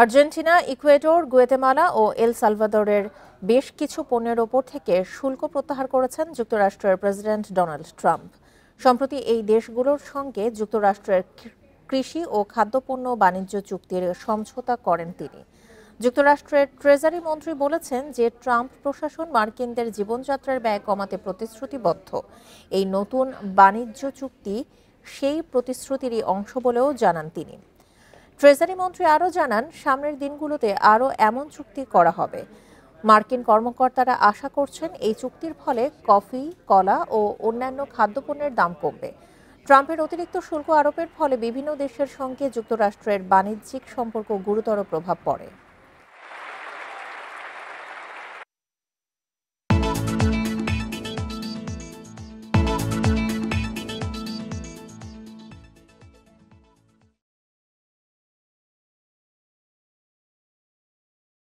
Argentina, Ecuador, Guatemala ও এল সালভাদরের বেশ কিছু পণ্যের ওপর থেকে শুল্ক প্রত্যাহার করেছেন যুক্তরাষ্ট্রের প্রেসিডেন্ট ডোনাল্ড ট্রাম্প। সম্প্রতি এই দেশগুলোর সঙ্গে যুক্তরাষ্ট্রের কৃষি ও খাদ্যপণ্য বাণিজ্য চুক্তির সমঝোতা করেন তিনি। যুক্তরাষ্ট্রের ট্রেজারি মন্ত্রী বলেছেন যে ট্রাম্প প্রশাসন মার্কিনদের জীবনযাত্রার ব্যয় কমাতে প্রতিশ্রুতিবদ্ধ। এই নতুন বাণিজ্য চুক্তি সেই প্রতিশ্রুতিরই অংশ বলেও জানান তিনি। ট্রেজারি মন্ত্রী আরও জানান, সামনের দিনগুলোতে আরও এমন চুক্তি করা হবে। মার্কিন কর্মকর্তারা আশা করছেন এই চুক্তির ফলে কফি, কলা ও অন্যান্য খাদ্যপণ্যের দাম কমবে। ট্রাম্পের অতিরিক্ত শুল্ক আরোপের ফলে বিভিন্ন দেশের সঙ্গে যুক্তরাষ্ট্রের বাণিজ্যিক সম্পর্ক গুরুতর প্রভাব পড়ে।